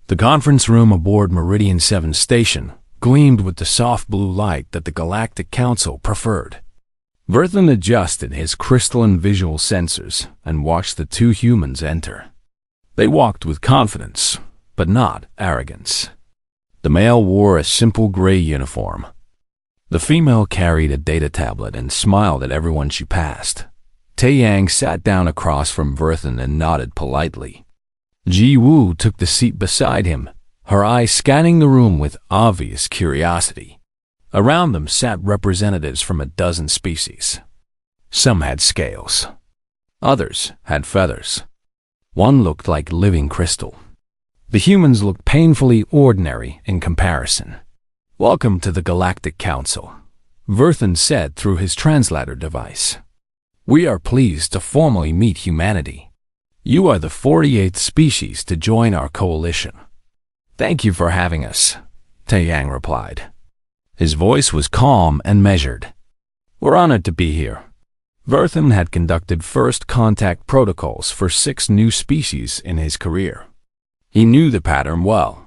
The conference room aboard Meridian 7 station gleamed with the soft blue light that the Galactic Council preferred. Verthan adjusted his crystalline visual sensors and watched the two humans enter. They walked with confidence, but not arrogance. The male wore a simple gray uniform. The female carried a data tablet and smiled at everyone she passed. Taeyang sat down across from Verthan and nodded politely. Ji Woo took the seat beside him, her eyes scanning the room with obvious curiosity. Around them sat representatives from a dozen species. Some had scales. Others had feathers. One looked like living crystal. The humans looked painfully ordinary in comparison. "Welcome to the Galactic Council," Verthan said through his translator device. "We are pleased to formally meet humanity. You are the 48th species to join our coalition." "Thank you for having us," Taeyang replied. His voice was calm and measured. "We're honored to be here." Verthan had conducted first contact protocols for 6 new species in his career. He knew the pattern well.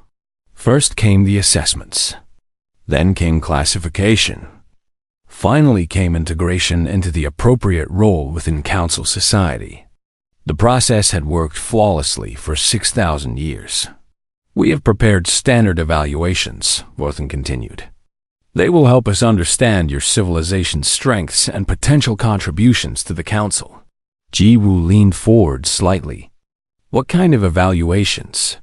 First came the assessments. Then came classification. Finally came integration into the appropriate role within Council society. The process had worked flawlessly for 6,000 years. "We have prepared standard evaluations," Verthan continued. "They will help us understand your civilization's strengths and potential contributions to the Council." Ji Woo leaned forward slightly. "What kind of evaluations?"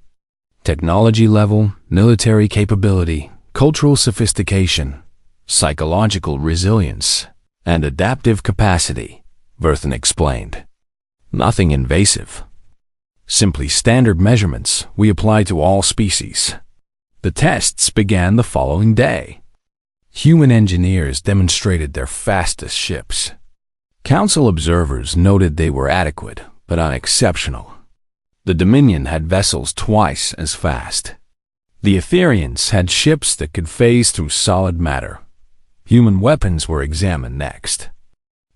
"Technology level, military capability, cultural sophistication, psychological resilience, and adaptive capacity," Verthan explained. "Nothing invasive. Simply standard measurements we apply to all species." The tests began the following day. Human engineers demonstrated their fastest ships. Council observers noted they were adequate, but unexceptional. The Dominion had vessels twice as fast. The Etherians had ships that could phase through solid matter. Human weapons were examined next.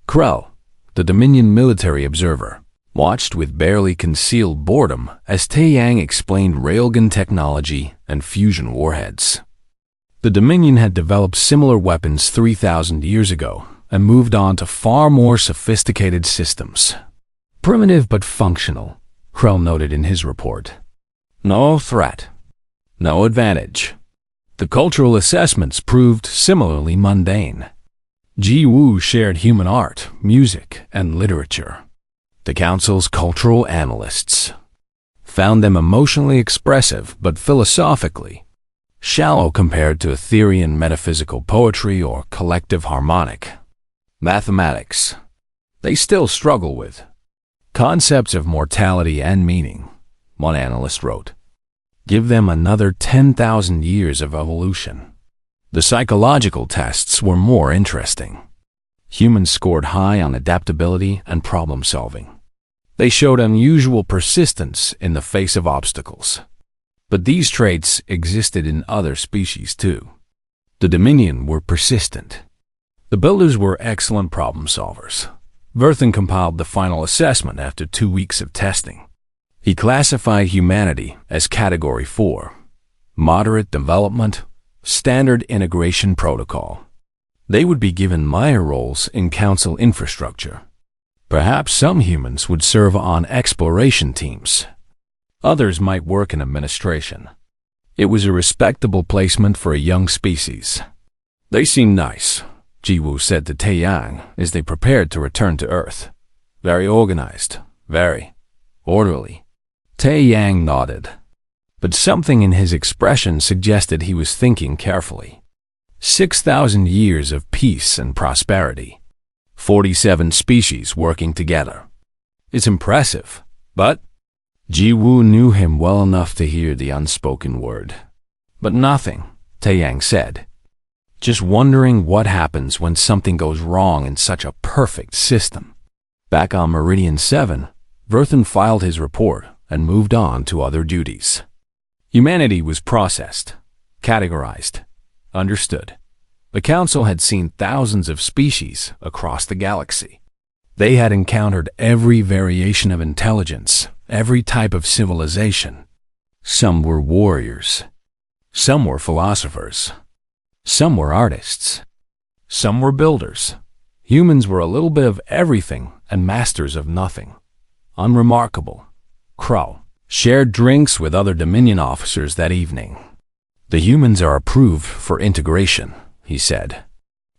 Krell, the Dominion military observer, watched with barely concealed boredom as Taeyang explained railgun technology and fusion warheads. The Dominion had developed similar weapons 3,000 years ago and moved on to far more sophisticated systems. "Primitive but functional," Krell noted in his report. "No threat. No advantage." The cultural assessments proved similarly mundane. Ji Woo shared human art, music, and literature. The Council's cultural analysts found them emotionally expressive but philosophically shallow compared to Etherian metaphysical poetry or collective harmonic. Mathematics they still struggle with. Concepts of mortality and meaning, one analyst wrote. Give them another 10,000 years of evolution. The psychological tests were more interesting. Humans scored high on adaptability and problem solving. They showed unusual persistence in the face of obstacles. But these traits existed in other species too. The Dominion were persistent. The Builders were excellent problem solvers. Verthan compiled the final assessment after 2 weeks of testing. He classified humanity as Category 4, Moderate Development, Standard Integration Protocol. They would be given minor roles in Council infrastructure. Perhaps some humans would serve on exploration teams. Others might work in administration. It was a respectable placement for a young species. "They seem nice," Ji Woo said to Taeyang as they prepared to return to Earth. "Very organized, very orderly." Taeyang nodded, but something in his expression suggested he was thinking carefully. 6,000 years of peace and prosperity. 47 species working together. It's impressive, but Ji Woo knew him well enough to hear the unspoken word. "But nothing," Taeyang said. "Just wondering what happens when something goes wrong in such a perfect system." Back on Meridian 7, Verthan filed his report and moved on to other duties. Humanity was processed, categorized, understood. The Council had seen thousands of species across the galaxy. They had encountered every variation of intelligence, every type of civilization. Some were warriors. Some were philosophers. Some were artists. Some were builders. Humans were a little bit of everything and masters of nothing. Unremarkable. Crow shared drinks with other Dominion officers that evening. The humans are approved for integration, he said.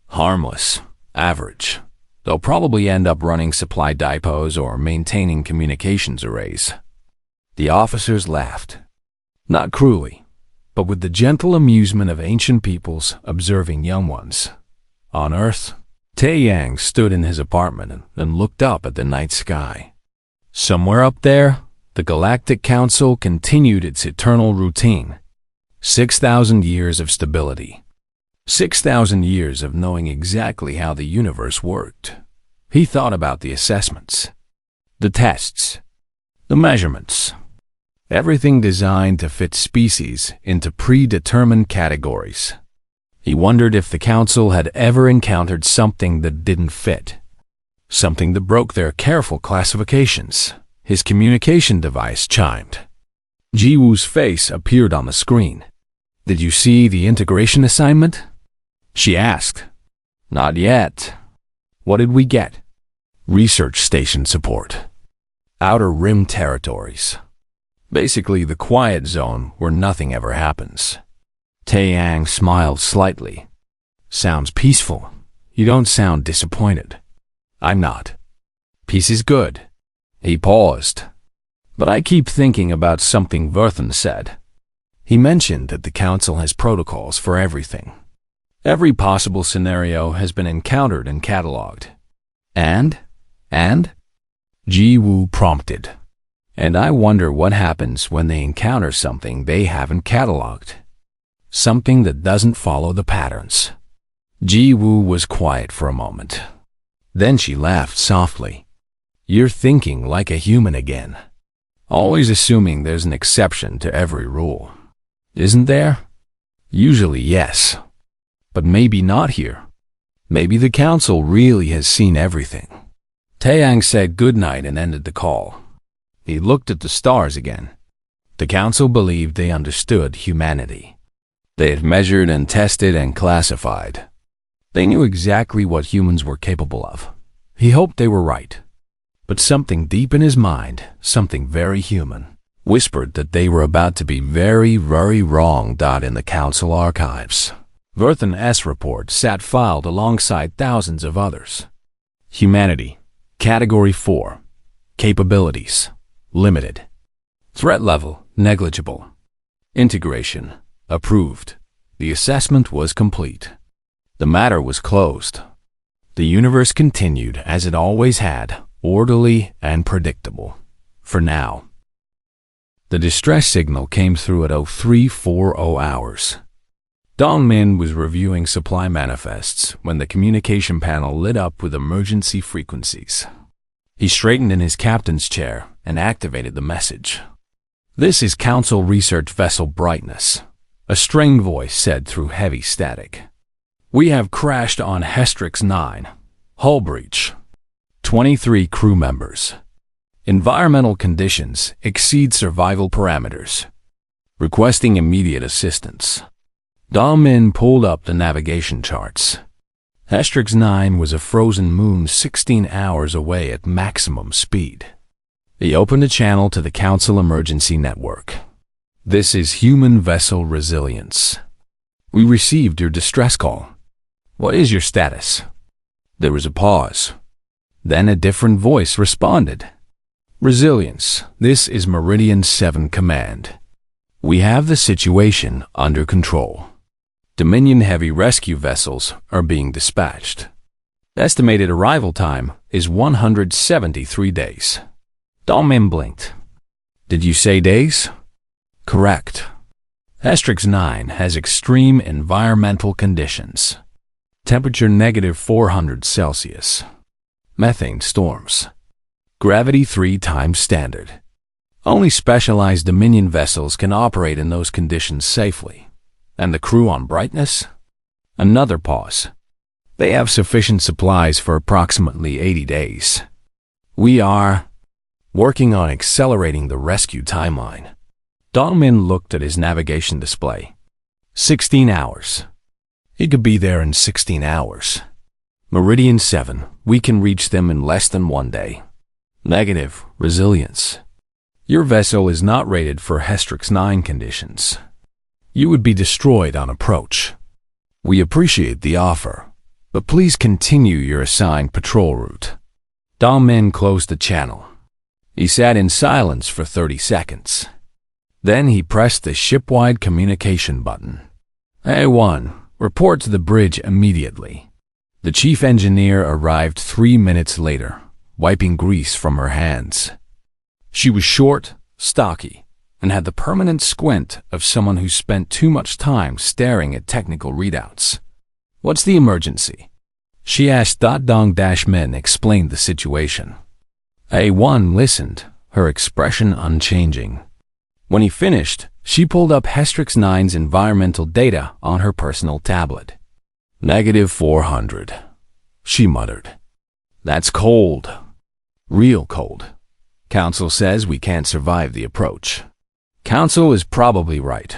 Harmless. Average. They'll probably end up running supply depots or maintaining communications arrays. The officers laughed. Not cruelly, but with the gentle amusement of ancient peoples observing young ones. On Earth, Tae-Yang stood in his apartment and looked up at the night sky. Somewhere up there, the Galactic Council continued its eternal routine. 6,000 years of stability. 6,000 years of knowing exactly how the universe worked. He thought about the assessments, the tests, the measurements. Everything designed to fit species into predetermined categories. He wondered if the Council had ever encountered something that didn't fit. Something that broke their careful classifications. His communication device chimed. Ji-Woo's face appeared on the screen. Did you see the integration assignment? She asked. Not yet. What did we get? Research station support. Outer Rim territories. Basically the quiet zone where nothing ever happens. Tae-Yang smiled slightly. Sounds peaceful. You don't sound disappointed. I'm not. Peace is good. He paused. But I keep thinking about something Verthan said. He mentioned that the Council has protocols for everything. Every possible scenario has been encountered and catalogued. And? Ji-Woo prompted. And I wonder what happens when they encounter something they haven't catalogued. Something that doesn't follow the patterns. Ji-Woo was quiet for a moment. Then she laughed softly. You're thinking like a human again. Always assuming there's an exception to every rule. Isn't there? Usually yes. But maybe not here. Maybe the Council really has seen everything. Tae-Yang said goodnight and ended the call. He looked at the stars again. The Council believed they understood humanity. They had measured and tested and classified. They knew exactly what humans were capable of. He hoped they were right. But something deep in his mind, something very human, whispered that they were about to be very, very wrong. In the Council archives, Verthan S. report sat filed alongside thousands of others. Humanity, Category 4. Capabilities, limited. Threat level, negligible. Integration, approved. The assessment was complete. The matter was closed. The universe continued as it always had, orderly and predictable. For now. The distress signal came through at 0340 hours. Dongmin was reviewing supply manifests when the communication panel lit up with emergency frequencies. He straightened in his captain's chair and activated the message. This is Council Research Vessel Brightness, a strained voice said through heavy static. We have crashed on Hestrix 9. Hull breach. 23 crew members. Environmental conditions exceed survival parameters. Requesting immediate assistance. Dongmin pulled up the navigation charts. Hestrix 9 was a frozen moon 16 hours away at maximum speed. He opened a channel to the Council Emergency Network. This is Human Vessel Resilience. We received your distress call. What is your status? There was a pause. Then a different voice responded. Resilience, this is Meridian 7 Command. We have the situation under control. Dominion heavy rescue vessels are being dispatched. Estimated arrival time is 173 days. Dongmin blinked. Did you say days? Correct. Hestrix 9 has extreme environmental conditions. Temperature negative 400 Celsius. Methane storms. Gravity 3 times standard. Only specialized Dominion vessels can operate in those conditions safely. And the crew on Brightness? Another pause. They have sufficient supplies for approximately 80 days. We are working on accelerating the rescue timeline. Dongmin looked at his navigation display. 16 hours. It could be there in 16 hours. Meridian 7, we can reach them in less than 1 day. Negative, resilience. Your vessel is not rated for Hestrix 9 conditions. You would be destroyed on approach. We appreciate the offer, but please continue your assigned patrol route. Dongmin closed the channel. He sat in silence for 30 seconds. Then he pressed the ship-wide communication button. A1, report to the bridge immediately. The chief engineer arrived 3 minutes later, wiping grease from her hands. She was short, stocky, and had the permanent squint of someone who spent too much time staring at technical readouts. What's the emergency? She asked. Dong-Min explained the situation. A1 listened, her expression unchanging. When he finished, she pulled up Hestrix 9's environmental data on her personal tablet. -400, she muttered. That's cold. Real cold. Council says we can't survive the approach. Council is probably right.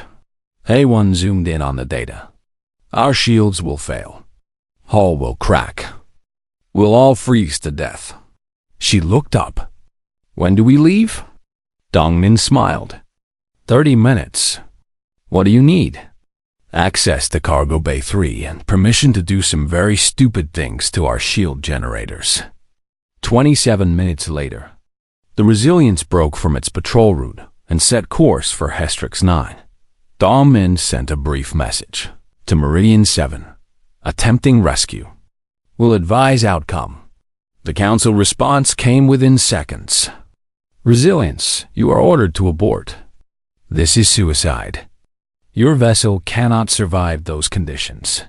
A1 zoomed in on the data. Our shields will fail. Hull will crack. We'll all freeze to death. She looked up. When do we leave? Dongmin smiled. 30 minutes. What do you need? Access to Cargo Bay 3 and permission to do some very stupid things to our shield generators. 27 minutes later, the Resilience broke from its patrol route and set course for Hestrix 9. Dongmin sent a brief message to Meridian 7, attempting rescue. Will advise outcome. The Council response came within seconds. Resilience, you are ordered to abort. This is suicide. Your vessel cannot survive those conditions.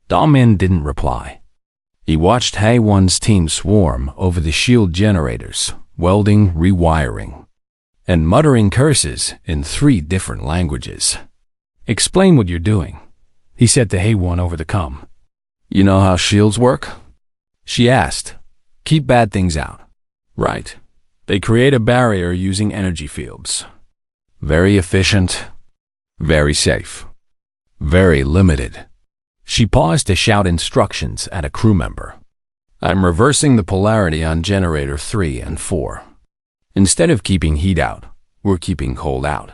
Dongmin didn't reply. He watched A1's team swarm over the shield generators, welding, rewiring, and muttering curses in 3 different languages. Explain what you're doing, he said to A1 over the comm. You know how shields work? She asked. Keep bad things out. Right. They create a barrier using energy fields. Very efficient. Very safe. Very limited. She paused to shout instructions at a crew member. I'm reversing the polarity on generator 3 and 4. Instead of keeping heat out, we're keeping cold out.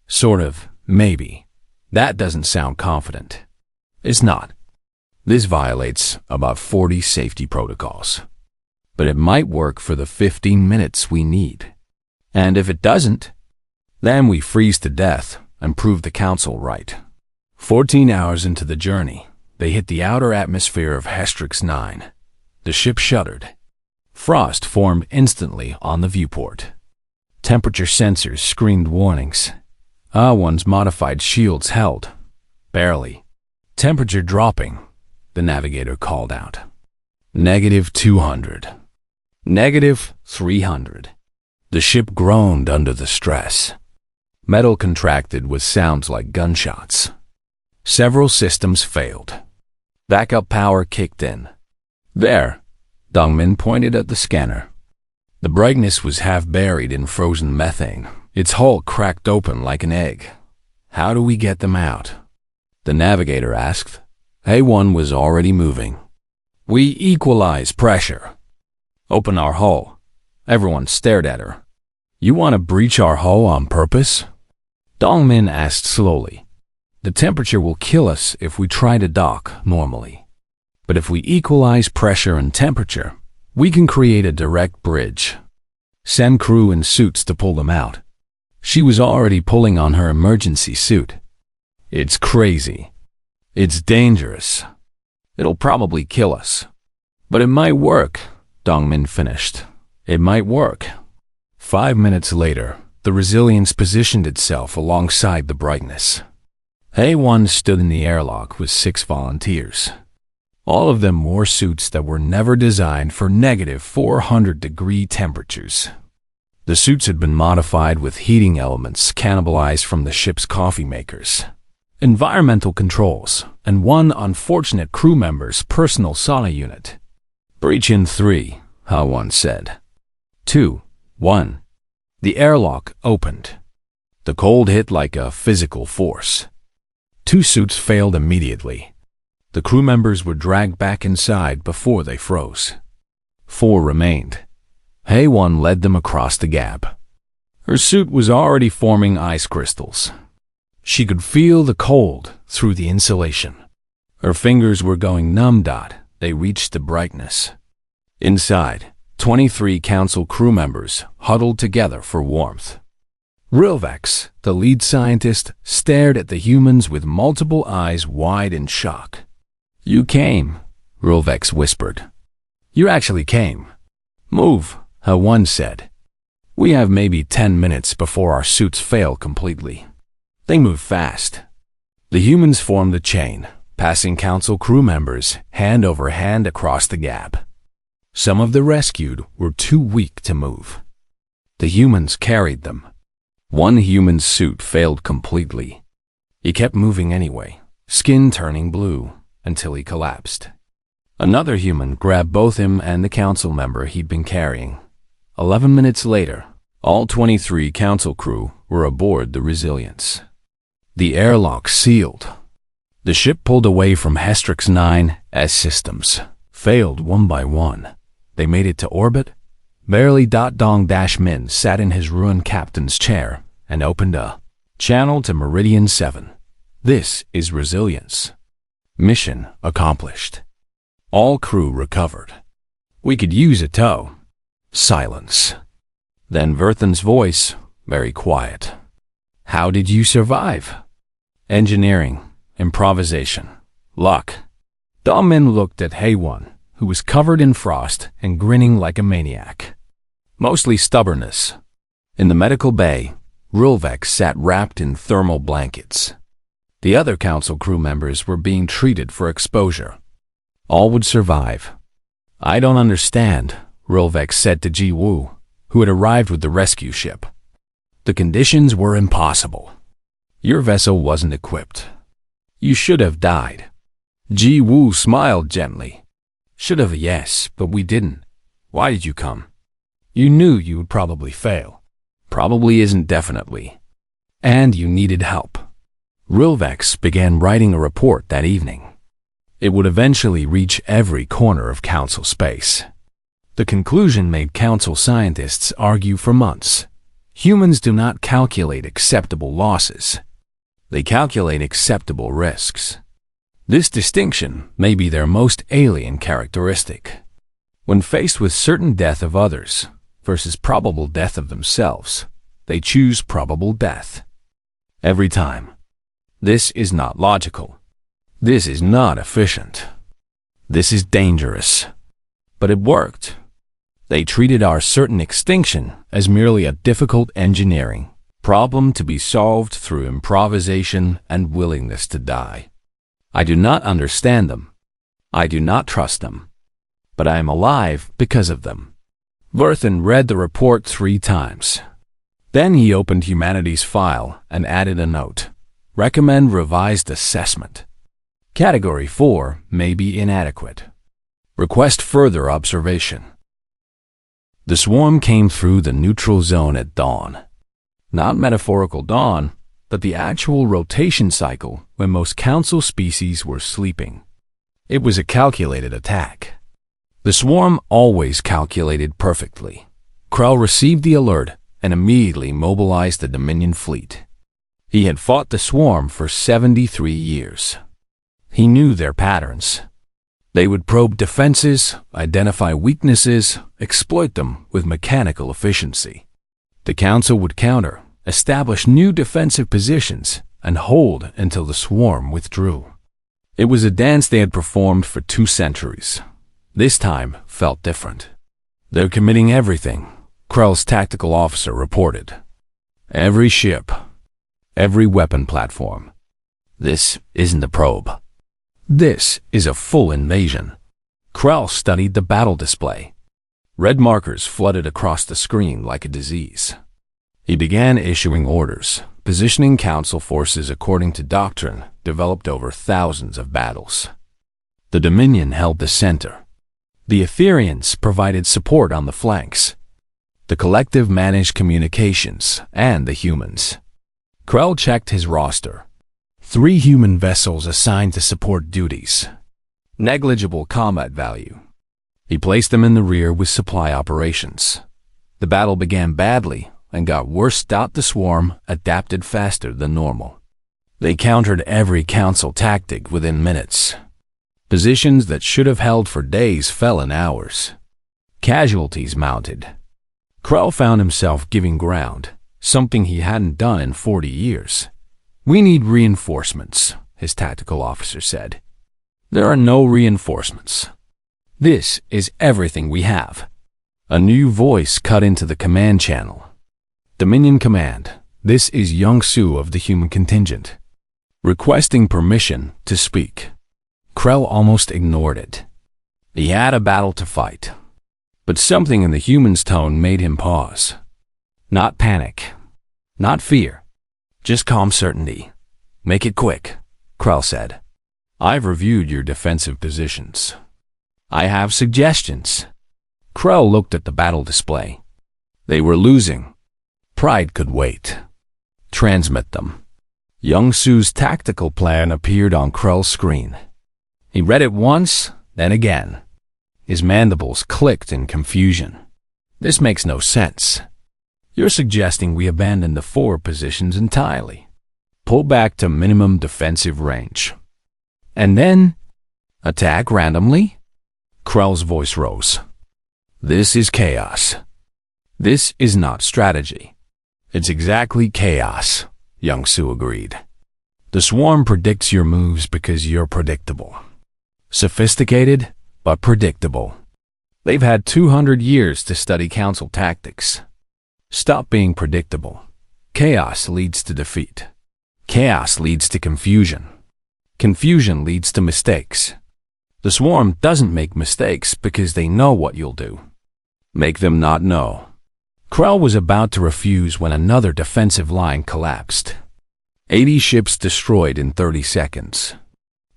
Sort of, maybe. That doesn't sound confident. It's not. This violates about 40 safety protocols. But it might work for the 15 minutes we need. And if it doesn't, then we freeze to death and prove the Council right. 14 hours into the journey, they hit the outer atmosphere of Hestrix 9. The ship shuddered. Frost formed instantly on the viewport. Temperature sensors screamed warnings. A1's modified shields held. Barely. Temperature dropping, the navigator called out. -200. -300. The ship groaned under the stress. Metal contracted with sounds like gunshots. Several systems failed. Backup power kicked in. There, Dongmin pointed at the scanner. The brightness was half buried in frozen methane, its hull cracked open like an egg. How do we get them out? The navigator asked. A1 was already moving. We equalize pressure. Open our hull. Everyone stared at her. You want to breach our hull on purpose? Dongmin asked slowly. The temperature will kill us if we try to dock normally. But if we equalize pressure and temperature, we can create a direct bridge. Send crew in suits to pull them out. She was already pulling on her emergency suit. It's crazy. It's dangerous. It'll probably kill us. But it might work, Dongmin finished. It might work. 5 minutes later, the Resilience positioned itself alongside the brightness. A1 stood in the airlock with 6 volunteers. All of them wore suits that were never designed for -400-degree temperatures. The suits had been modified with heating elements cannibalized from the ship's coffee makers, environmental controls, and one unfortunate crew member's personal sauna unit. Breach in 3, A1 said. 2, 1. The airlock opened. The cold hit like a physical force. 2 suits failed immediately. The crew members were dragged back inside before they froze. 4 remained. HFY led them across the gap. Her suit was already forming ice crystals. She could feel the cold through the insulation. Her fingers were going numb. They reached the brightness. Inside, 23 council crew members huddled together for warmth. Rilvex, the lead scientist, stared at the humans with multiple eyes wide in shock. "You came," Rilvex whispered. "You actually came." "Move," HFY said. "We have maybe 10 minutes before our suits fail completely." They moved fast. The humans formed a chain, passing council crew members hand over hand across the gap. Some of the rescued were too weak to move. The humans carried them. One human's suit failed completely. He kept moving anyway, skin turning blue, until he collapsed. Another human grabbed both him and the council member he'd been carrying. 11 minutes later, all 23 council crew were aboard the Resilience. The airlock sealed. The ship pulled away from Hestrix 9's systems, failed one by one. They made it to orbit. Barely. Dong-Min sat in his ruined captain's chair and opened a channel to Meridian 7. This is Resilience. Mission accomplished. All crew recovered. We could use a tow. Silence. Then Verthan's voice, very quiet. "How did you survive?" "Engineering, improvisation, luck." Dong-Min looked at HFY, who was covered in frost and grinning like a maniac. "Mostly stubbornness." In the medical bay, Rilvex sat wrapped in thermal blankets. The other council crew members were being treated for exposure. All would survive. "I don't understand," Rilvex said to Ji-Woo, who had arrived with the rescue ship. "The conditions were impossible. Your vessel wasn't equipped. You should have died." Ji-Woo smiled gently. "Should have, yes, but we didn't. Why did you come? You knew you would probably fail." "Probably isn't definitely." "And you needed help." Rilvex began writing a report that evening. It would eventually reach every corner of Council space. The conclusion made Council scientists argue for months. Humans do not calculate acceptable losses. They calculate acceptable risks. This distinction may be their most alien characteristic. When faced with certain death of others versus probable death of themselves, they choose probable death. Every time. This is not logical. This is not efficient. This is dangerous. But it worked. They treated our certain extinction as merely a difficult engineering problem to be solved through improvisation and willingness to die. I do not understand them. I do not trust them. But I am alive because of them. Verthan read the report 3 times. Then he opened Humanity's file and added a note. Recommend revised assessment. Category 4 may be inadequate. Request further observation. The swarm came through the neutral zone at dawn. Not metaphorical dawn, but the actual rotation cycle when most council species were sleeping. It was a calculated attack. The swarm always calculated perfectly. Krell received the alert and immediately mobilized the Dominion fleet. He had fought the swarm for 73 years. He knew their patterns. They would probe defenses, identify weaknesses, exploit them with mechanical efficiency. The council would counter, establish new defensive positions, and hold until the swarm withdrew. It was a dance they had performed for 2 centuries. This time felt different. "They're committing everything," Krell's tactical officer reported. "Every ship, every weapon platform. This isn't a probe. This is a full invasion." Krell studied the battle display. Red markers flooded across the screen like a disease. He began issuing orders, positioning council forces according to doctrine developed over thousands of battles. The Dominion held the center. The Etherians provided support on the flanks. The collective managed communications and the humans. Krell checked his roster. 3 human vessels assigned to support duties. Negligible combat value. He placed them in the rear with supply operations. The battle began badly and got worse. The swarm adapted faster than normal. They countered every council tactic within minutes. Positions that should have held for days fell in hours. Casualties mounted. Krell found himself giving ground, something he hadn't done in 40 years. "We need reinforcements," his tactical officer said. "There are no reinforcements. This is everything we have." A new voice cut into the command channel. "Dominion Command, this is Young Su of the human contingent. Requesting permission to speak." Krell almost ignored it. He had a battle to fight. But something in the human's tone made him pause. Not panic. Not fear. Just calm certainty. "Make it quick," Krell said. "I've reviewed your defensive positions. I have suggestions." Krell looked at the battle display. They were losing. Pride could wait. Transmit them. Young Su's tactical plan appeared on Krell's screen. He read it once, then again. His mandibles clicked in confusion. "This makes no sense. You're suggesting we abandon the forward positions entirely. Pull back to minimum defensive range. And then attack randomly?" Krell's voice rose. "This is chaos. This is not strategy." "It's exactly chaos," Young Su agreed. "The swarm predicts your moves because you're predictable. Sophisticated, but predictable. They've had 200 years to study council tactics. Stop being predictable. Chaos leads to defeat. Chaos leads to confusion. Confusion leads to mistakes. The swarm doesn't make mistakes because they know what you'll do. Make them not know." Krell was about to refuse when another defensive line collapsed. 80 ships destroyed in 30 seconds.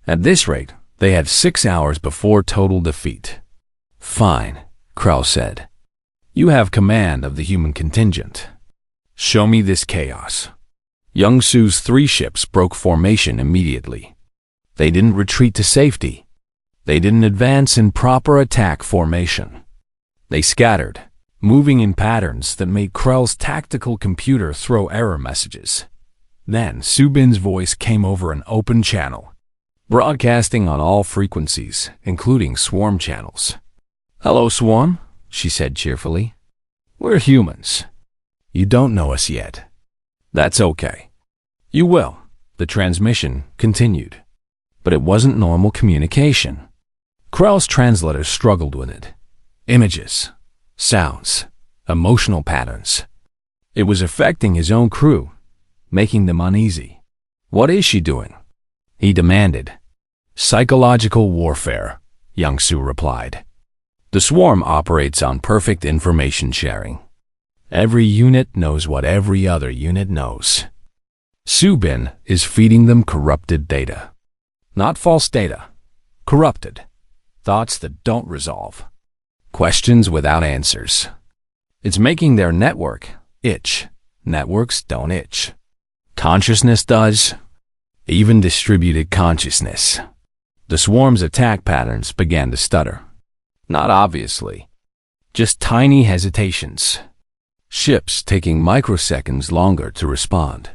At this rate, they had 6 hours before total defeat. "Fine," Krell said. "You have command of the human contingent. Show me this chaos." Young Su's 3 ships broke formation immediately. They didn't retreat to safety. They didn't advance in proper attack formation. They scattered, moving in patterns that made Krell's tactical computer throw error messages. Then Subin's voice came over an open channel, broadcasting on all frequencies, including swarm channels. "Hello, Swarm," she said cheerfully. "We're humans. You don't know us yet. That's okay. You will." The transmission continued. But it wasn't normal communication. Krell's translator struggled with it. Images, sounds, emotional patterns. It was affecting his own crew, making them uneasy. "What is she doing?" he demanded. "Psychological warfare," Young Su replied. "The swarm operates on perfect information sharing. Every unit knows what every other unit knows. Subin is feeding them corrupted data. Not false data. Corrupted. Thoughts that don't resolve. Questions without answers. It's making their network itch. Networks don't itch. Consciousness does. Even distributed consciousness." The swarm's attack patterns began to stutter. Not obviously. Just tiny hesitations. Ships taking microseconds longer to respond.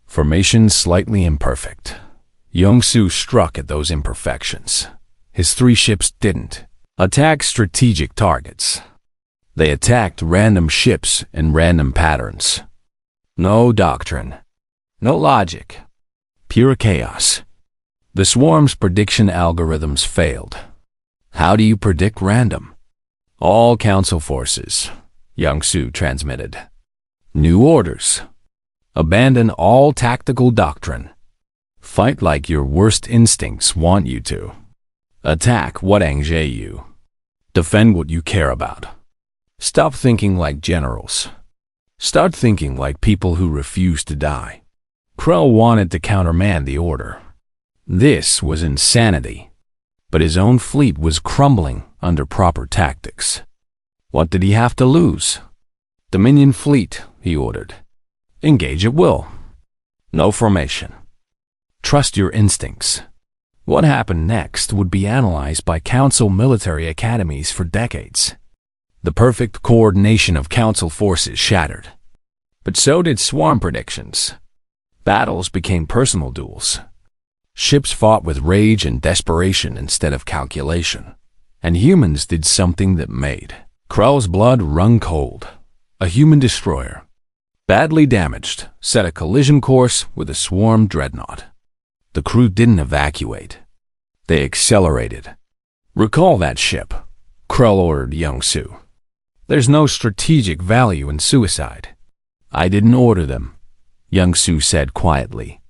Formation slightly imperfect. Young Su struck at those imperfections. His 3 ships didn't attack strategic targets. They attacked random ships in random patterns. No doctrine. No logic. Pure chaos. The swarm's prediction algorithms failed. How do you predict random? "All council forces," Young Su transmitted. "New orders. Abandon all tactical doctrine. Fight like your worst instincts want you to. Attack what engages you. Defend what you care about. Stop thinking like generals. Start thinking like people who refuse to die." Krell wanted to countermand the order. This was insanity. But his own fleet was crumbling under proper tactics. What did he have to lose? "Dominion fleet," he ordered. "Engage at will." No formation. Trust your instincts. What happened next would be analyzed by Council military academies for decades. The perfect coordination of Council forces shattered. But so did swarm predictions. Battles became personal duels. Ships fought with rage and desperation instead of calculation. And humans did something that made Krell's blood run cold. A human destroyer, badly damaged, set a collision course with a swarm dreadnought. The crew didn't evacuate. They accelerated. Recall that ship, Krell ordered Young Su. There's no strategic value in suicide. I didn't order them, Young Su said quietly.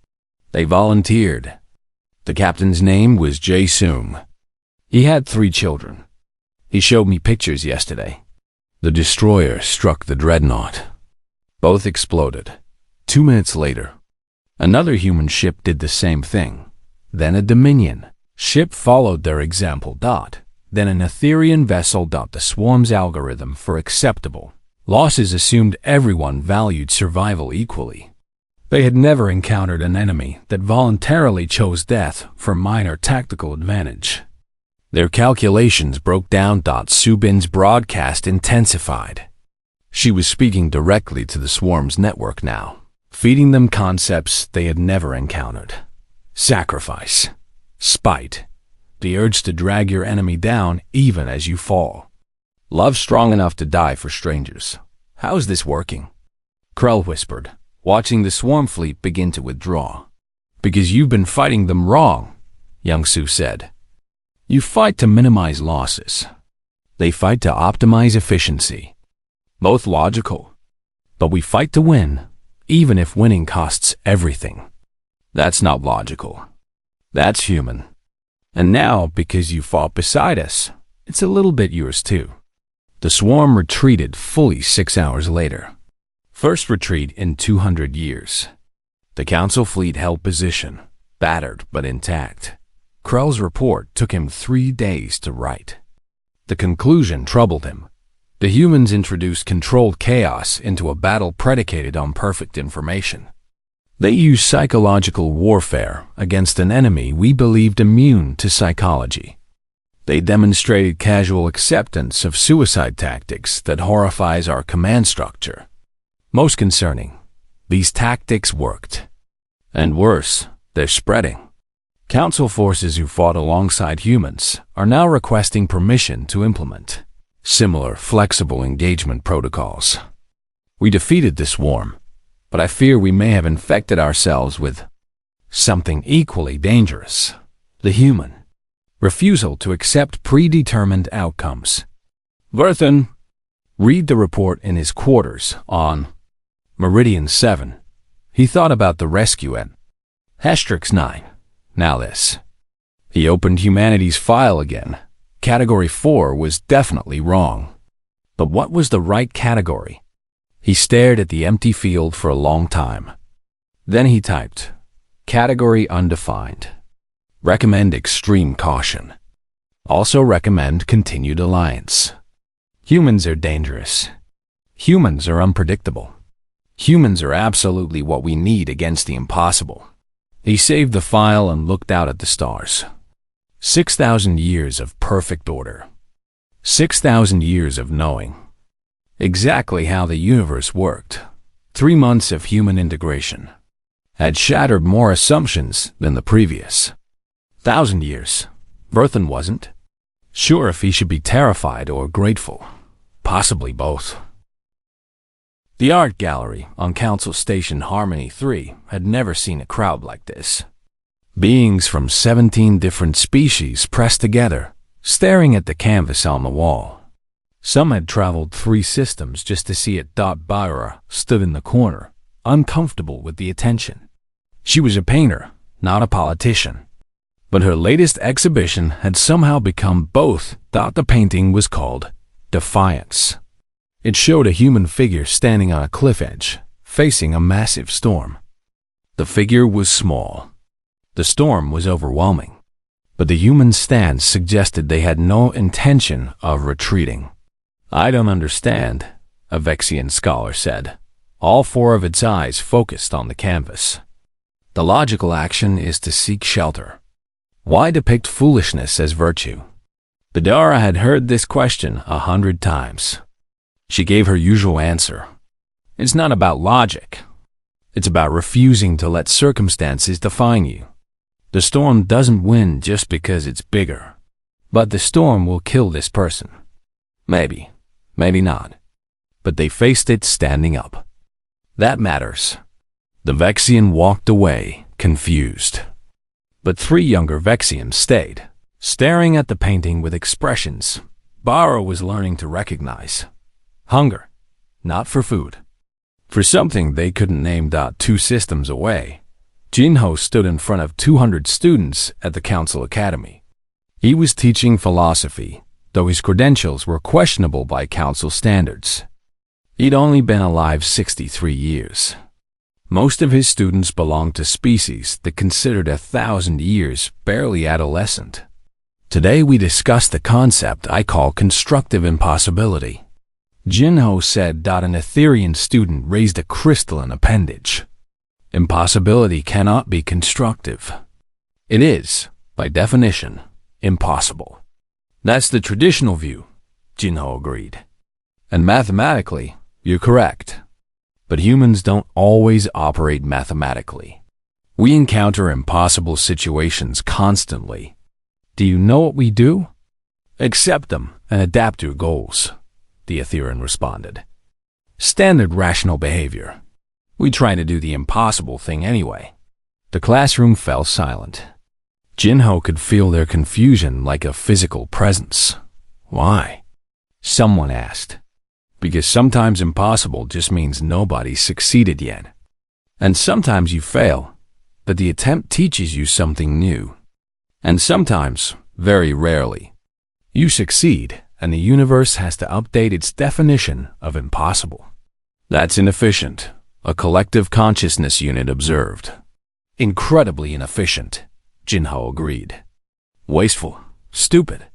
They volunteered. The captain's name was Jae Soom. He had 3 children. He showed me pictures yesterday. The destroyer struck the dreadnought. Both exploded. 2 minutes later, another human ship did the same thing. Then a Dominion ship followed their example. Then an Etherian vessel. The swarm's algorithm for acceptable losses assumed everyone valued survival equally. They had never encountered an enemy that voluntarily chose death for minor tactical advantage. Their calculations broke down. Subin's broadcast intensified. She was speaking directly to the swarm's network now, feeding them concepts they had never encountered. Sacrifice, spite, the urge to drag your enemy down even as you fall. Love strong enough to die for strangers. How's this working? Krell whispered, watching the swarm fleet begin to withdraw. Because you've been fighting them wrong, Young Su said. You fight to minimize losses. They fight to optimize efficiency. Both logical. But we fight to win, even if winning costs everything. That's not logical. That's human. And now, because you fought beside us, it's a little bit yours too. The swarm retreated fully 6 hours later. First retreat in 200 years. The Council fleet held position, battered but intact. Krell's report took him 3 days to write. The conclusion troubled him. The humans introduced controlled chaos into a battle predicated on perfect information. They used psychological warfare against an enemy we believed immune to psychology. They demonstrated casual acceptance of suicide tactics that horrifies our command structure. Most concerning, these tactics worked. And worse, they're spreading. Council forces who fought alongside humans are now requesting permission to implement similar flexible engagement protocols. We defeated the swarm, but I fear we may have infected ourselves with something equally dangerous: the human refusal to accept predetermined outcomes. Verthan, read the report in his quarters on Meridian 7. He thought about the rescue at Hestrix 9. Now this. He opened humanity's file again. Category 4 was definitely wrong. But what was the right category? He stared at the empty field for a long time. Then he typed, Category undefined. Recommend extreme caution. Also recommend continued alliance. Humans are dangerous. Humans are unpredictable. Humans are absolutely what we need against the impossible. He saved the file and looked out at the stars. 6,000 years of perfect order. 6,000 years of knowing exactly how the universe worked. 3 months of human integration had shattered more assumptions than the previous 1,000 years. Verthan wasn't sure if he should be terrified or grateful. Possibly both. The art gallery on Council Station Harmony 3 had never seen a crowd like this. Beings from 17 different species pressed together, staring at the canvas on the wall. Some had traveled 3 systems just to see it. Byra stood in the corner, uncomfortable with the attention. She was a painter, not a politician. But her latest exhibition had somehow become both. The painting was called Defiance. It showed a human figure standing on a cliff edge, facing a massive storm. The figure was small. The storm was overwhelming. But the human's stance suggested they had no intention of retreating. I don't understand, a Vexian scholar said, all 4 of its eyes focused on the canvas. The logical action is to seek shelter. Why depict foolishness as virtue? Bidara had heard this question 100 times. She gave her usual answer. It's not about logic. It's about refusing to let circumstances define you. The storm doesn't win just because it's bigger. But the storm will kill this person. Maybe, maybe not. But they faced it standing up. That matters. The Vexian walked away, confused. But 3 younger Vexians stayed, staring at the painting with expressions Bara was learning to recognize. Hunger, not for food. For something they couldn't name. 2 systems away, Jinho stood in front of 200 students at the Council Academy. He was teaching philosophy, though his credentials were questionable by council standards. He'd only been alive 63 years. Most of his students belonged to species that considered 1,000 years barely adolescent. Today we discuss the concept I call constructive impossibility. Jinho said. An Etherean student raised a crystalline appendage. Impossibility cannot be constructive. It is, by definition, impossible. That's the traditional view, Jinho agreed. And mathematically, you're correct. But humans don't always operate mathematically. We encounter impossible situations constantly. Do you know what we do? Accept them and adapt your goals, the Etherean responded. Standard rational behavior. We try to do the impossible thing anyway. The classroom fell silent. Jinho could feel their confusion like a physical presence. Why? Someone asked. Because sometimes impossible just means nobody's succeeded yet. And sometimes you fail, but the attempt teaches you something new. And sometimes, very rarely, you succeed and the universe has to update its definition of impossible. That's inefficient, a collective consciousness unit observed. Incredibly inefficient, Jinho agreed. Wasteful, stupid,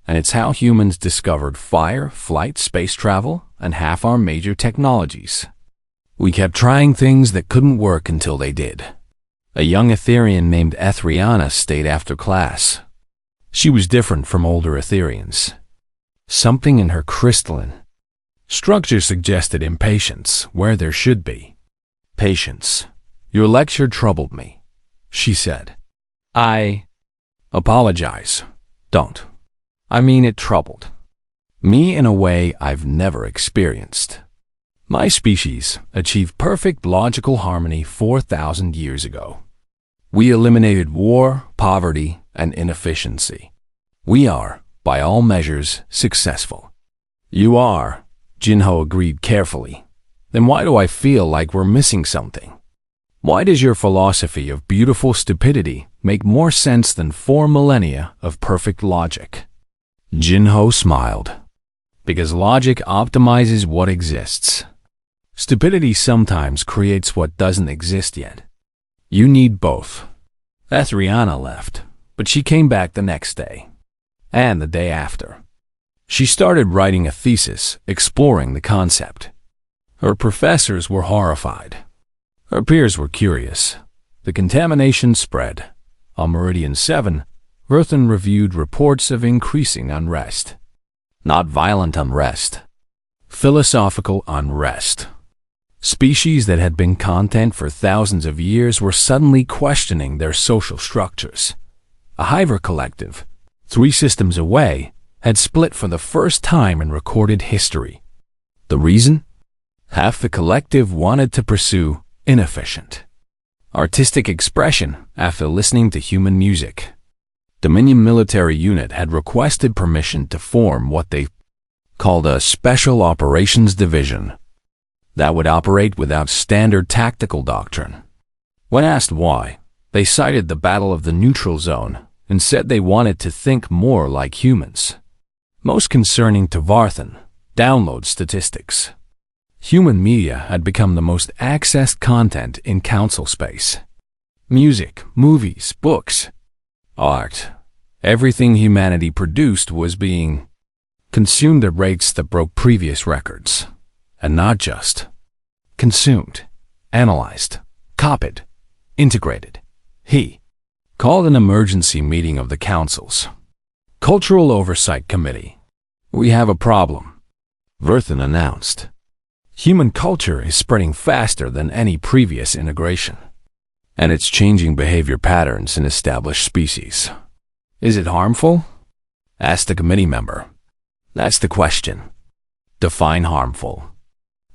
and it's how humans discovered fire, flight, space travel, and half our major technologies. We kept trying things that couldn't work until they did. A young Etherean named Ethriana stayed after class. She was different from older Ethereans. Something in her crystalline structure suggested impatience where there should be. Patience. Your lecture troubled me, she said. I apologize. Don't. I mean it troubled me in a way I've never experienced. My species achieved perfect logical harmony 4,000 years ago. We eliminated war, poverty, and inefficiency. We are, by all measures, successful. You are, Jinho agreed carefully. Then why do I feel like we're missing something? Why does your philosophy of beautiful stupidity make more sense than 4 millennia of perfect logic? Jinho smiled. Because logic optimizes what exists. Stupidity sometimes creates what doesn't exist yet. You need both. Ethriana left, but she came back the next day. And the day after. She started writing a thesis exploring the concept. Her professors were horrified. Her peers were curious. The contamination spread. On Meridian 7, Verthan reviewed reports of increasing unrest. Not violent unrest. Philosophical unrest. Species that had been content for thousands of years were suddenly questioning their social structures. A Hiver collective, 3 systems away, had split for the first time in recorded history. The reason? Half the collective wanted to pursue inefficient artistic expression after listening to human music. Dominion military unit had requested permission to form what they called a Special Operations Division that would operate without standard tactical doctrine. When asked why, they cited the Battle of the Neutral Zone and said they wanted to think more like humans. Most concerning to Varthan, download statistics. Human media had become the most accessed content in council space. Music, movies, books, art, everything humanity produced was being consumed at rates that broke previous records. And not just consumed, analyzed, copied, integrated. He called an emergency meeting of the Council's Cultural Oversight Committee. "We have a problem," Verthan announced. "Human culture is spreading faster than any previous integration, and it's changing behavior patterns in established species. Is it harmful?" asked the committee member. "That's the question. Define harmful."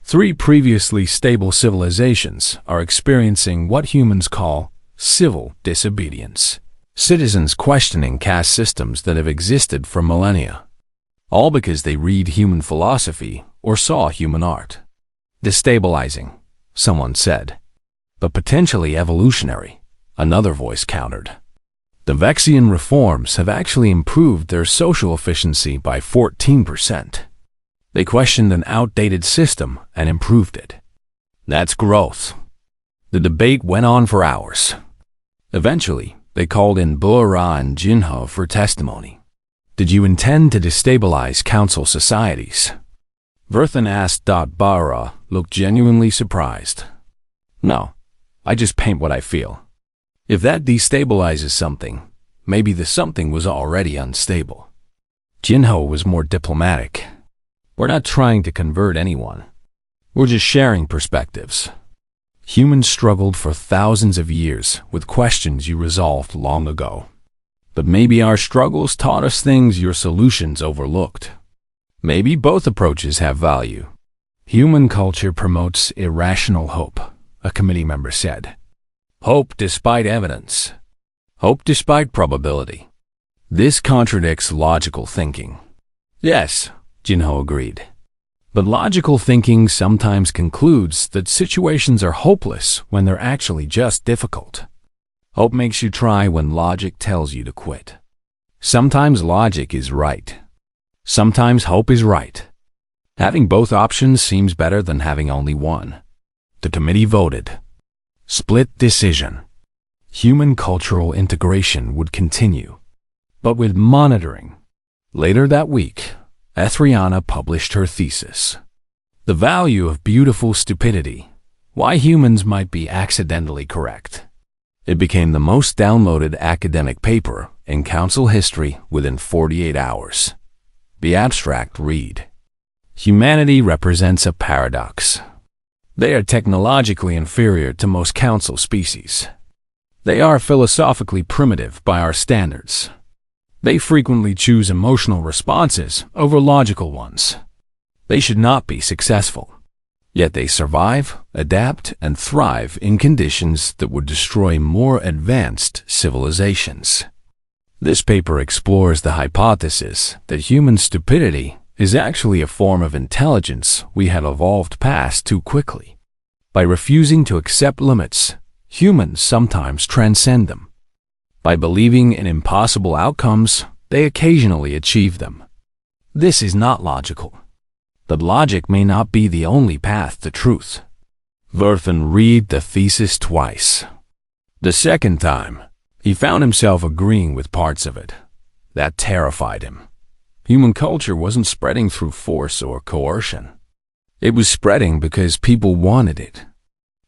3 previously stable civilizations are experiencing what humans call civil disobedience. Citizens questioning caste systems that have existed for millennia, all because they read human philosophy or saw human art. "Destabilizing," someone said. "But potentially evolutionary," another voice countered. The Vexian reforms have actually improved their social efficiency by 14%. They questioned an outdated system and improved it. That's growth. The debate went on for hours. Eventually, they called in Buara and Jinho for testimony. "Did you intend to destabilize council societies?" Verthan asked. Buara looked genuinely surprised. "No, I just paint what I feel. If that destabilizes something, maybe the something was already unstable." Jinho was more diplomatic. "We're not trying to convert anyone. We're just sharing perspectives. Humans struggled for thousands of years with questions you resolved long ago. But maybe our struggles taught us things your solutions overlooked. Maybe both approaches have value." "Human culture promotes irrational hope," a committee member said. "Hope despite evidence. Hope despite probability. This contradicts logical thinking." "Yes," Jinho agreed. "But logical thinking sometimes concludes that situations are hopeless when they're actually just difficult. Hope makes you try when logic tells you to quit. Sometimes logic is right. Sometimes hope is right. Having both options seems better than having only one." The committee voted. Split decision. Human cultural integration would continue, but with monitoring. Later that week, Ethriana published her thesis, "The Value of Beautiful Stupidity: Why Humans Might Be Accidentally Correct." It became the most downloaded academic paper in council history within 48 hours. The abstract read, "Humanity represents a paradox. They are technologically inferior to most council species. They are philosophically primitive by our standards. They frequently choose emotional responses over logical ones. They should not be successful. Yet they survive, adapt, and thrive in conditions that would destroy more advanced civilizations." This paper explores the hypothesis that human stupidity is actually a form of intelligence we had evolved past too quickly. By refusing to accept limits, humans sometimes transcend them. By believing in impossible outcomes, they occasionally achieve them. This is not logical. But logic may not be the only path to truth. Verthan read the thesis twice. The second time, he found himself agreeing with parts of it. That terrified him. Human culture wasn't spreading through force or coercion. It was spreading because people wanted it.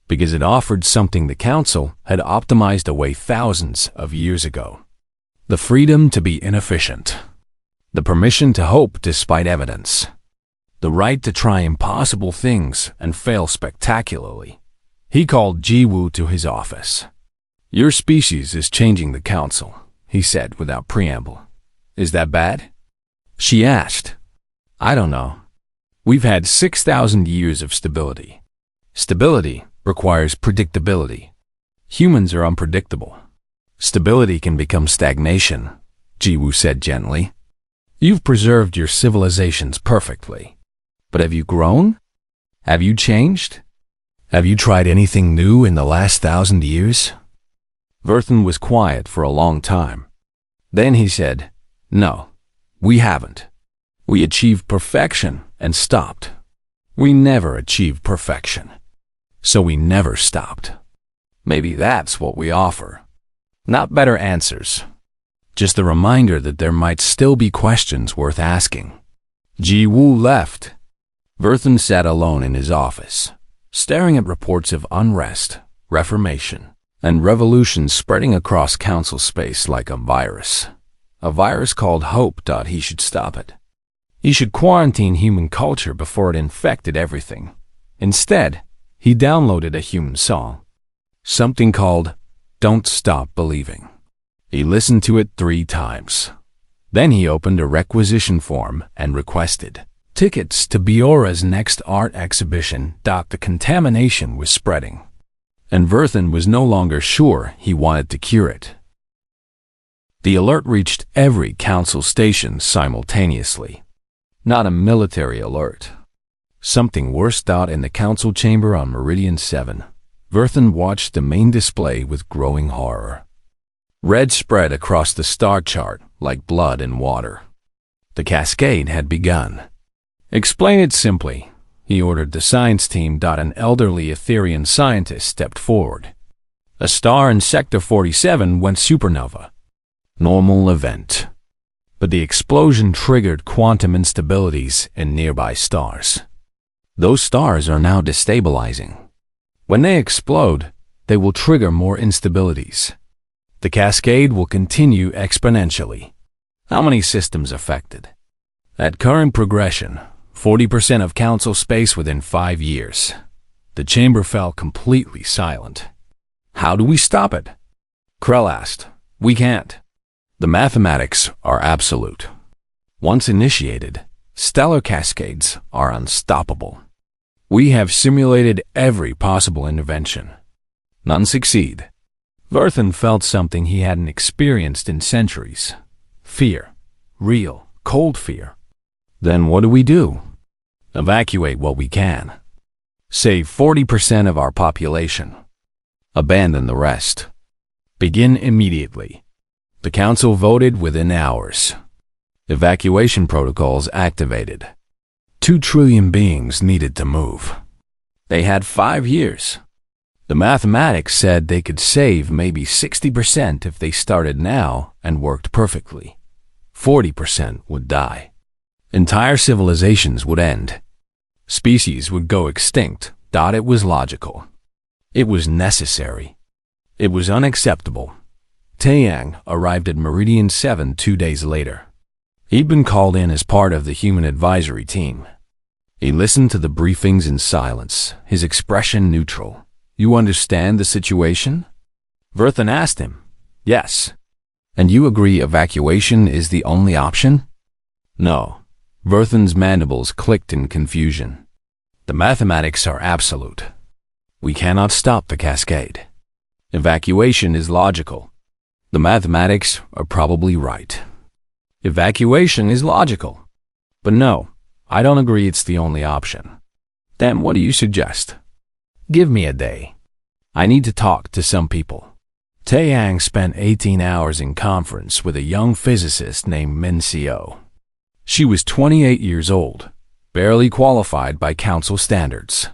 Because it offered something the council had optimized away thousands of years ago. The freedom to be inefficient. The permission to hope despite evidence. The right to try impossible things and fail spectacularly. He called Jiwoo to his office. "Your species is changing the council," he said without preamble. "Is that bad?" She asked. "I don't know. We've had 6,000 years of stability. Stability requires predictability. Humans are unpredictable. Stability can become stagnation," Jiwoo said gently. "You've preserved your civilizations perfectly. But have you grown? Have you changed? Have you tried anything new in the last 1,000 years?" Verthan was quiet for a long time. Then he said, "No, we haven't. We achieved perfection and stopped. We never achieved perfection. So we never stopped. Maybe that's what we offer. Not better answers. Just a reminder that there might still be questions worth asking." Jiwoo left. Verthan sat alone in his office, staring at reports of unrest, reformation, and revolutions spreading across council space like a virus. A virus called Hope. He should stop it. He should quarantine human culture before it infected everything. Instead, he downloaded a human song, something called Don't Stop Believing. He listened to it 3 times. Then he opened a requisition form and requested tickets to Biora's next art exhibition. The contamination was spreading, and Verthan was no longer sure he wanted to cure it. The alert reached every council station simultaneously. Not a military alert. Something worse. In the council chamber on Meridian 7, Verthan watched the main display with growing horror. Red spread across the star chart like blood in water. The cascade had begun. Explain it simply, he ordered the science team. An elderly Etherean scientist stepped forward. A star in Sector 47 went supernova. Normal event. But the explosion triggered quantum instabilities in nearby stars. Those stars are now destabilizing. When they explode, they will trigger more instabilities. The cascade will continue exponentially. How many systems affected? At current progression, 40% of council space within 5 years. The chamber fell completely silent. How do we stop it? Krell asked. We can't. The mathematics are absolute. Once initiated, stellar cascades are unstoppable. We have simulated every possible intervention. None succeed. Verthan felt something he hadn't experienced in centuries. Fear. Real, cold fear. Then what do? Evacuate what we can. Save 40% of our population. Abandon the rest. Begin immediately. The council voted within hours. Evacuation protocols activated. 2 trillion beings needed to move. They had 5 years. The mathematics said they could save maybe 60% if they started now and worked perfectly. 40% would die. Entire civilizations would end. Species would go extinct. It was logical. It was necessary. It was unacceptable. Taeyang arrived at Meridian 7 2 days later. He'd been called in as part of the human advisory team. He listened to the briefings in silence, his expression neutral. You understand the situation? Verthan asked him. Yes. And you agree evacuation is the only option? No. Verthan's mandibles clicked in confusion. The mathematics are absolute. We cannot stop the cascade. Evacuation is logical. The mathematics are probably right. Evacuation is logical. But no, I don't agree it's the only option. Then what do you suggest? Give me a day. I need to talk to some people. Taeyang spent 18 hours in conference with a young physicist named Min Seo. She was 28 years old, barely qualified by council standards.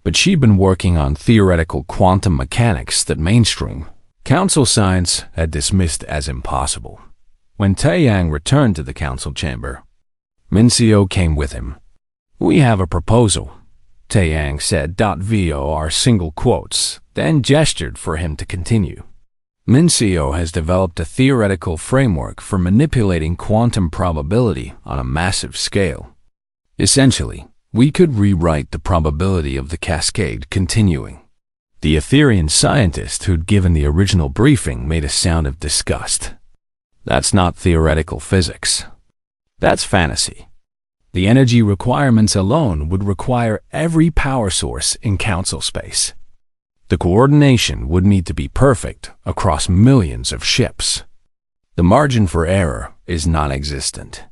But she'd been working on theoretical quantum mechanics that mainstream council science had dismissed as impossible. When Taeyang returned to the council chamber, Min Seo came with him. We have a proposal, Taeyang said. Vor single quotes, then gestured for him to continue. Min Seo has developed a theoretical framework for manipulating quantum probability on a massive scale. Essentially, we could rewrite the probability of the cascade continuing. The Etherean scientist who'd given the original briefing made a sound of disgust. That's not theoretical physics. That's fantasy. The energy requirements alone would require every power source in council space. The coordination would need to be perfect across millions of ships. The margin for error is non-existent.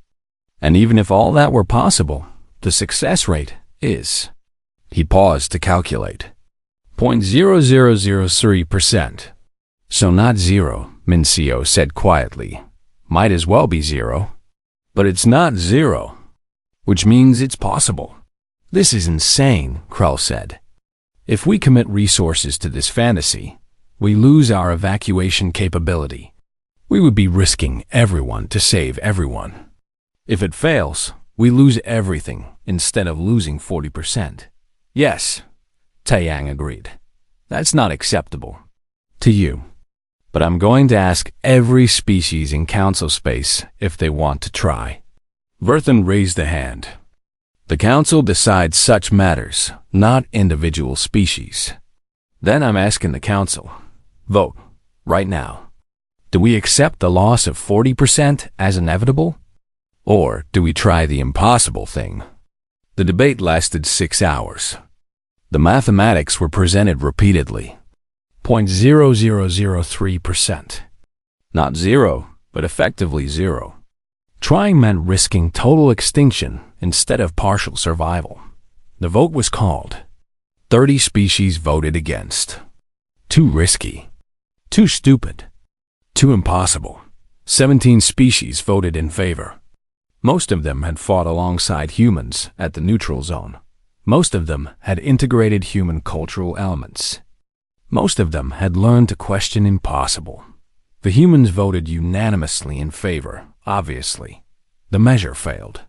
And even if all that were possible, the success rate is. He paused to calculate. 0.0003%. So not zero, Min Seo said quietly. Might as well be zero. But it's not zero, which means it's possible. This is insane, Krell said. If we commit resources to this fantasy, we lose our evacuation capability. We would be risking everyone to save everyone. If it fails, we lose everything instead of losing 40%. Yes, Taeyang agreed. That's not acceptable. to you. But I'm going to ask every species in Council Space if they want to try. Verthan raised a hand. The Council decides such matters, not individual species. Then I'm asking the Council, vote, right now. Do we accept the loss of 40% as inevitable? Or do we try the impossible thing? The debate lasted 6 hours. The mathematics were presented repeatedly. 0.0003%. Not zero, but effectively zero. Trying meant risking total extinction instead of partial survival. The vote was called. 30 species voted against. Too risky. Too stupid. Too impossible. 17 species voted in favor. Most of them had fought alongside humans at the neutral zone. Most of them had integrated human cultural elements. Most of them had learned to question impossible. The humans voted unanimously in favor, obviously. The measure failed.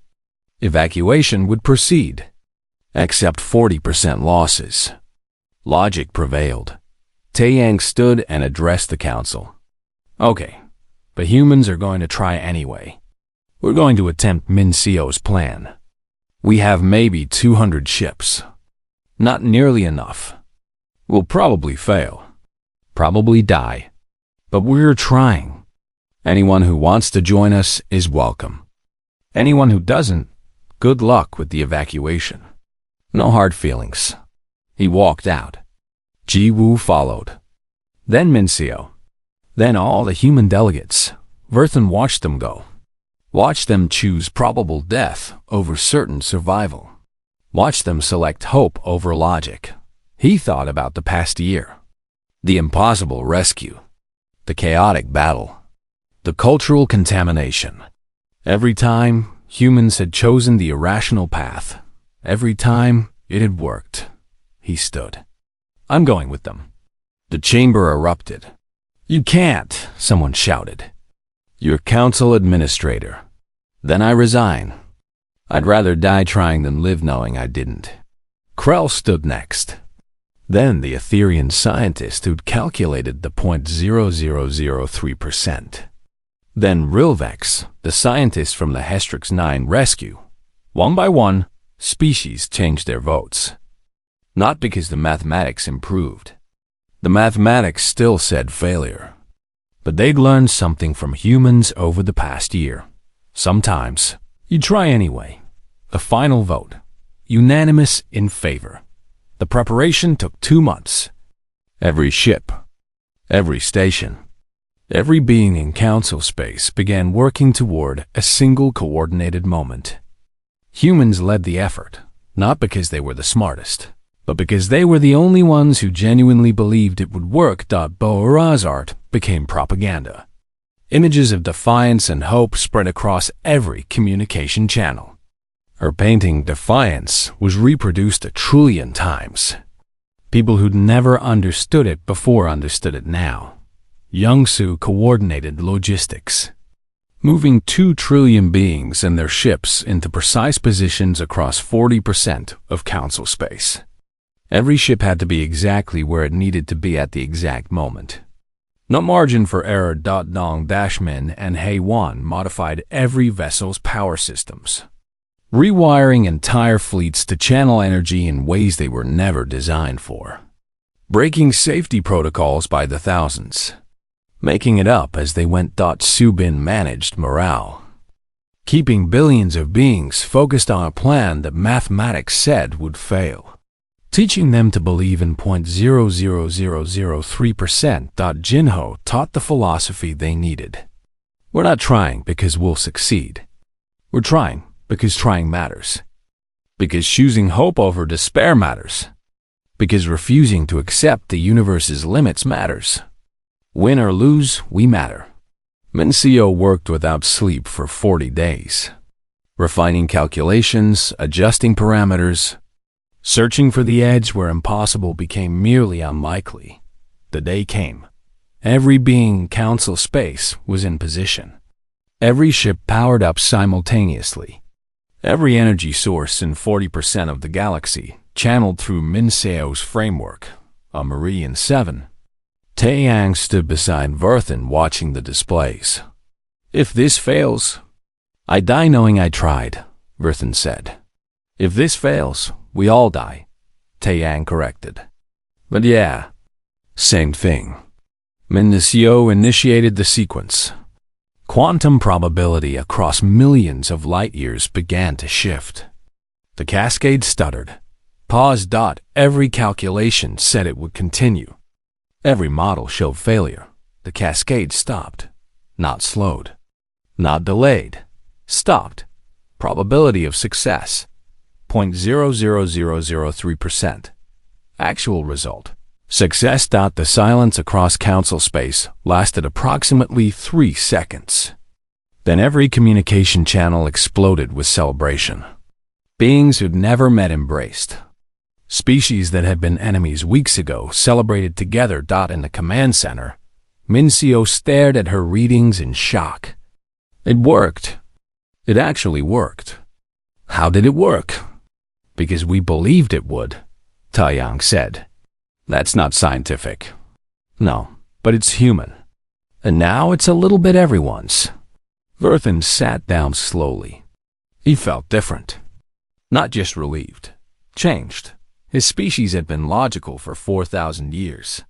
Evacuation would proceed. Except 40% losses. Logic prevailed. Taeyang stood and addressed the council. Okay, but humans are going to try anyway. We're going to attempt Min Seo's plan. We have maybe 200 ships. Not nearly enough. We'll probably fail. Probably die. But we're trying. Anyone who wants to join us is welcome. Anyone who doesn't, good luck with the evacuation. No hard feelings. He walked out. Ji Woo followed. Then Min Seo. Then all the human delegates. Verthan watched them go. Watched them choose probable death over certain survival. Watched them select hope over logic. He thought about the past year. The impossible rescue. The chaotic battle. The cultural contamination. Every time, humans had chosen the irrational path. Every time, it had worked. He stood. I'm going with them. The chamber erupted. You can't, someone shouted. You're council administrator. Then I resign. I'd rather die trying than live knowing I didn't. Krell stood next. Then the Etherean scientist who'd calculated the 0.0003%. Then Rilvex, the scientist from the Hestrix 9 rescue. One by one, species changed their votes. Not because the mathematics improved. The mathematics still said failure. But they'd learned something from humans over the past year. Sometimes, you try anyway. The final vote. Unanimous in favor. The preparation took 2 months. Every ship, every station, every being in council space began working toward a single coordinated moment. Humans led the effort, not because they were the smartest, but because they were the only ones who genuinely believed it would work. Boara's art became propaganda. Images of defiance and hope spread across every communication channel. Her painting Defiance was reproduced 1 trillion times. People who'd never understood it before understood it now. Youngsu coordinated logistics, moving 2 trillion beings and their ships into precise positions across 40% of council space. Every ship had to be exactly where it needed to be at the exact moment. No margin for error. Dong Dashmin and Heiwan modified every vessel's power systems, rewiring entire fleets to channel energy in ways they were never designed for, breaking safety protocols by the thousands, making it up as they went. Subin managed morale, keeping billions of beings focused on a plan that mathematics said would fail, teaching them to believe in 0.00003%. Jinho taught the philosophy they needed. We're not trying because we'll succeed. We're trying because trying matters. Because choosing hope over despair matters. Because refusing to accept the universe's limits matters. Win or lose, we matter. Min Seo worked without sleep for 40 days. Refining calculations, adjusting parameters, searching for the edge where impossible became merely unlikely. The day came. Every being in council space was in position. Every ship powered up simultaneously. Every energy source in 40% of the galaxy channeled through Min Seo's framework, a Meridian 7. Taeyang stood beside Verthan watching the displays. If this fails, I die knowing I tried, Verthan said. If this fails, we all die, Taeyang corrected. But yeah, same thing. Minicio initiated the sequence. Quantum probability across millions of light years began to shift. The cascade stuttered, paused. Every calculation said it would continue. Every model showed failure. The cascade stopped, not slowed, not delayed, stopped. Probability of success, 0.00003%. Actual result, success. The silence across council space lasted approximately 3 seconds. Then every communication channel exploded with celebration. Beings who'd never met embraced. Species that had been enemies weeks ago celebrated together. In the command center, Mincio stared at her readings in shock. It worked. It actually worked. How did it work? Because we believed it would, Taeyang said. That's not scientific. No, but it's human. And now it's a little bit everyone's. Verthan sat down slowly. He felt different. Not just relieved. Changed. His species had been logical for 4,000 years.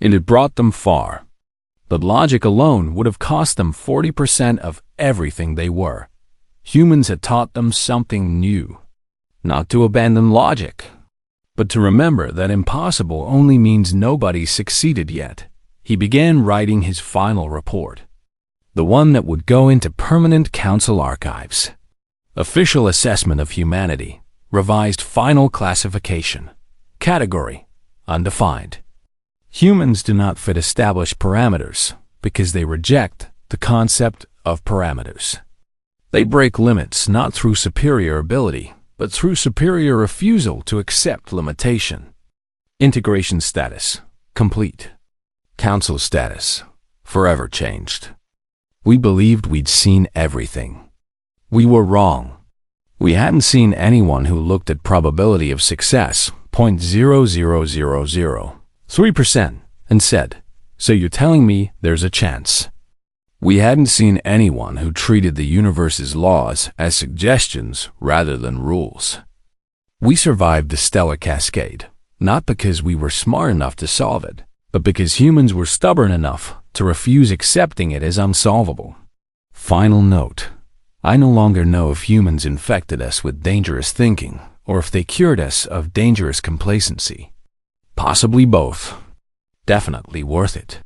It had brought them far. But logic alone would have cost them 40% of everything they were. Humans had taught them something new. Not to abandon logic, but to remember that impossible only means nobody succeeded yet. He began writing his final report. The one that would go into permanent council archives. Official assessment of humanity. Revised final classification. Category, undefined. Humans do not fit established parameters because they reject the concept of parameters. They break limits not through superior ability, but through superior refusal to accept limitation. Integration status, complete. Council status, forever changed. We believed we'd seen everything. We were wrong. We hadn't seen anyone who looked at probability of success, 0.00003%, and said, so you're telling me there's a chance. We hadn't seen anyone who treated the universe's laws as suggestions rather than rules. We survived the stellar cascade, not because we were smart enough to solve it, but because humans were stubborn enough to refuse accepting it as unsolvable. Final note. I no longer know if humans infected us with dangerous thinking or if they cured us of dangerous complacency. Possibly both. Definitely worth it.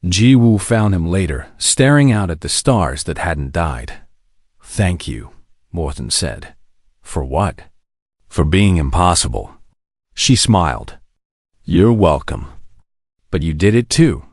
Ji-Woo found him later, staring out at the stars that hadn't died. Thank you, Morton said. For what? For being impossible. She smiled. You're welcome. But you did it too.